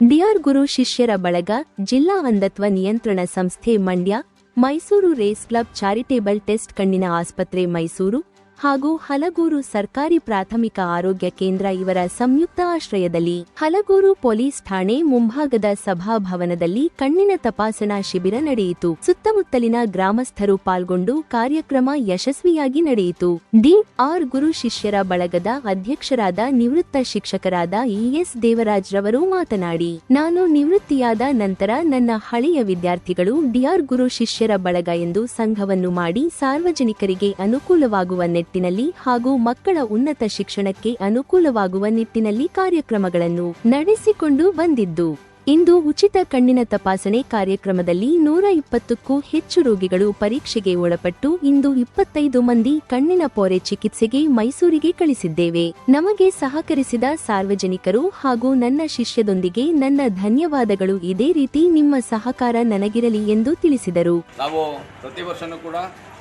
D R ಗುರು ಶಿಷ್ಯರ ಬಳಗ, ಜಿಲ್ಲಾ ಅಂಧತ್ವ ನಿಯಂತ್ರಣ ಸಂಸ್ಥೆ Mandya, Mysuru race club charitable trust ಕಣ್ಣಿನ ಆಸ್ಪತ್ರೆ ಮೈಸೂರು ಹಾಗೂ ಹಲಗೂರು ಸರ್ಕಾರಿ ಪ್ರಾಥಮಿಕ ಆರೋಗ್ಯ ಕೇಂದ್ರ ಇವರ ಸಂಯುಕ್ತ ಆಶ್ರಯದಲ್ಲಿ ಹಲಗೂರು ಪೊಲೀಸ್ ಠಾಣೆ ಮುಂಭಾಗದ ಸಭಾಭವನದಲ್ಲಿ ಕಣ್ಣಿನ ತಪಾಸಣಾ ಶಿಬಿರ ನಡೆಯಿತು. ಸುತ್ತಮುತ್ತಲಿನ ಗ್ರಾಮಸ್ಥರು ಪಾಲ್ಗೊಂಡು ಕಾರ್ಯಕ್ರಮ ಯಶಸ್ವಿಯಾಗಿ ನಡೆಯಿತು. ಡಿ.ಆರ್. ಗುರು ಶಿಷ್ಯರ ಬಳಗದ ಅಧ್ಯಕ್ಷರಾದ ನಿವೃತ್ತ ಶಿಕ್ಷಕರಾದ ಇ.ಎಸ್. ದೇವರಾಜ್ ರವರು ಮಾತನಾಡಿ, ನಾನು ನಿವೃತ್ತಿಯಾದ ನಂತರ ನನ್ನ ಹಳೆಯ ವಿದ್ಯಾರ್ಥಿಗಳು ಡಿ.ಆರ್. ಗುರು ಶಿಷ್ಯರ ಬಳಗ ಎಂದು ಸಂಘವನ್ನು ಮಾಡಿ ಸಾರ್ವಜನಿಕರಿಗೆ ಅನುಕೂಲವಾಗುವ ನಿಟ್ಟಿನಲ್ಲಿ ಹಾಗೂ ಮಕ್ಕಳ ಉನ್ನತ ಶಿಕ್ಷಣಕ್ಕೆ ಅನುಕೂಲವಾಗುವ ನಿಟ್ಟಿನಲ್ಲಿ ಕಾರ್ಯಕ್ರಮಗಳನ್ನು ನಡೆಸಿಕೊಂಡು ಬಂದಿದ್ದು, ಇಂದು ಉಚಿತ ಕಣ್ಣಿನ ತಪಾಸಣೆ ಕಾರ್ಯಕ್ರಮದಲ್ಲಿ 120ಕ್ಕೂ ಹೆಚ್ಚು ರೋಗಿಗಳು ಪರೀಕ್ಷೆಗೆ ಒಳಪಟ್ಟು ಇಂದು 25 ಮಂದಿ ಕಣ್ಣಿನ ಪೊರೆ ಚಿಕಿತ್ಸೆಗೆ ಮೈಸೂರಿಗೆ ಕಳಿಸಿದ್ದೇವೆ. ನಮಗೆ ಸಹಕರಿಸಿದ ಸಾರ್ವಜನಿಕರು ಹಾಗೂ ನನ್ನ ಶಿಷ್ಯದೊಂದಿಗೆ ನನ್ನ ಧನ್ಯವಾದಗಳು. ಇದೇ ರೀತಿ ನಿಮ್ಮ ಸಹಕಾರ ನನಗಿರಲಿ ಎಂದು ತಿಳಿಸಿದರು. ನಾವು ಪ್ರತಿ ವರ್ಷನೂ ಕೂಡ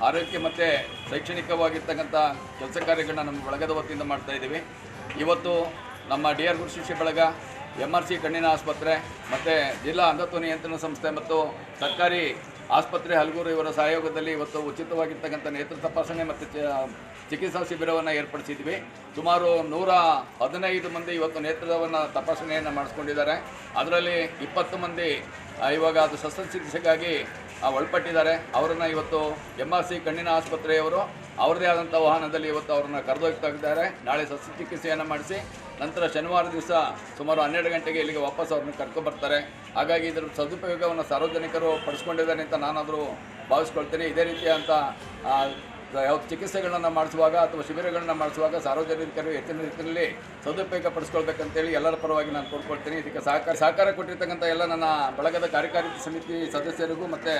ಆರೋಗ್ಯ ಮತ್ತು ಶೈಕ್ಷಣಿಕವಾಗಿರ್ತಕ್ಕಂಥ ಕೆಲಸ ಕಾರ್ಯಗಳನ್ನ ನಮ್ಮ ಬಳಗದ ವತಿಯಿಂದ ಮಾಡ್ತಾ ಇದ್ದೀವಿ. ಇವತ್ತು ನಮ್ಮ ಡಿ.ಆರ್. ಗುರು ಶಿಷ್ಯ ಬಳಗ, MRC ಕಣ್ಣಿನ ಆಸ್ಪತ್ರೆ ಮತ್ತು ಜಿಲ್ಲಾ ಅಂಧತ್ವ ನಿಯಂತ್ರಣ ಸಂಸ್ಥೆ ಮತ್ತು ಸರ್ಕಾರಿ ಆಸ್ಪತ್ರೆ ಹಲಗೂರು ಇವರ ಸಹಯೋಗದಲ್ಲಿ ಇವತ್ತು ಉಚಿತವಾಗಿರ್ತಕ್ಕಂಥ ನೇತ್ರ ತಪಾಸಣೆ ಮತ್ತು ಚಿಕಿತ್ಸಾ ಶಿಬಿರವನ್ನು ಏರ್ಪಡಿಸಿದ್ವಿ. ಸುಮಾರು 115 ಮಂದಿ ಇವತ್ತು ನೇತ್ರವನ್ನು ತಪಾಸಣೆಯನ್ನು ಮಾಡಿಸ್ಕೊಂಡಿದ್ದಾರೆ. ಅದರಲ್ಲಿ 20 ಮಂದಿ ಇವಾಗ ಅದು ಶಸ್ತ್ರಚಿಕಿತ್ಸೆಗಾಗಿ ಒಳಪಟ್ಟಿದ್ದಾರೆ. ಅವರನ್ನು ಇವತ್ತು MRC ಕಣ್ಣಿನ ಆಸ್ಪತ್ರೆಯವರು ಅವರದೇ ಆದಂಥ ವಾಹನದಲ್ಲಿ ಇವತ್ತು ಅವರನ್ನು ಕರೆದೊಯ್ತಾ ಇದ್ದಾರೆ. ನಾಳೆ ಶಸ್ತ್ರಚಿಕಿತ್ಸೆಯನ್ನು ಮಾಡಿಸಿ ನಂತರ ಶನಿವಾರ ದಿವಸ ಸುಮಾರು 12 ಗಂಟೆಗೆ ಇಲ್ಲಿಗೆ ವಾಪಸ್ ಅವ್ರನ್ನ ಕರ್ಕೊಂಡ್ಬರ್ತಾರೆ. ಹಾಗಾಗಿ ಇದರ ಸದುಪಯೋಗವನ್ನು ಸಾರ್ವಜನಿಕರು ಪಡಿಸ್ಕೊಂಡಿದ್ದಾರೆ ಅಂತ ನಾನಾದರೂ ಭಾವಿಸ್ಕೊಳ್ತೇನೆ. ಇದೇ ರೀತಿಯಾದಂಥ ಯಾವ ಚಿಕಿತ್ಸೆಗಳನ್ನು ಮಾಡಿಸುವಾಗ ಅಥವಾ ಶಿಬಿರಗಳನ್ನು ಮಾಡಿಸುವಾಗ ಸಾರ್ವಜನಿಕರು ಹೆಚ್ಚಿನ ರೀತಿಯಲ್ಲಿ ಸದುಪಯೋಗ ಪಡಿಸ್ಕೊಳ್ಬೇಕಂತೇಳಿ ಎಲ್ಲರ ಪರವಾಗಿ ನಾನು ಕೋರ್ಕೊಳ್ತೀನಿ. ಇದಕ್ಕೆ ಸಹಕಾರ ಕೊಟ್ಟಿರ್ತಕ್ಕಂಥ ಎಲ್ಲ ನನ್ನ ಬಳಗದ ಕಾರ್ಯಕಾರಿ ಸಮಿತಿ ಸದಸ್ಯರಿಗೂ ಮತ್ತು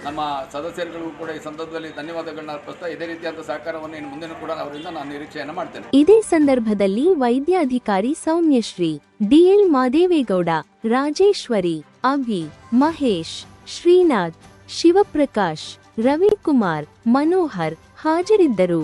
ನಮ್ಮ ಸದಸ್ಯರಿಗೂ ಕೂಡ ಈ ಸಂದರ್ಭದಲ್ಲಿ ಧನ್ಯವಾದಗಳನ್ನ ಅರ್ಪಿಸ್ತಾ ಇದೇ ರೀತಿಯಾದ ಸಹಕಾರವನ್ನು ಇನ್ನು ಮುಂದೆ ಕೂಡ ಅವರಿಂದ ನಾನು ನಿರೀಕ್ಷೆಯನ್ನು ಮಾಡ್ತೇನೆ. ಇದೇ ಸಂದರ್ಭದಲ್ಲಿ ವೈದ್ಯಾಧಿಕಾರಿ ಸೌಮ್ಯಶ್ರೀ, ಡಿಎಲ್ ಮಾದೇವೇಗೌಡ, ರಾಜೇಶ್ವರಿ, ಅಭಿ, ಮಹೇಶ್, ಶ್ರೀನಾಥ್, ಶಿವಪ್ರಕಾಶ್, ರವಿಕುಮಾರ್, ಮನೋಹರ್ ಹಾಜರಿದ್ದರು.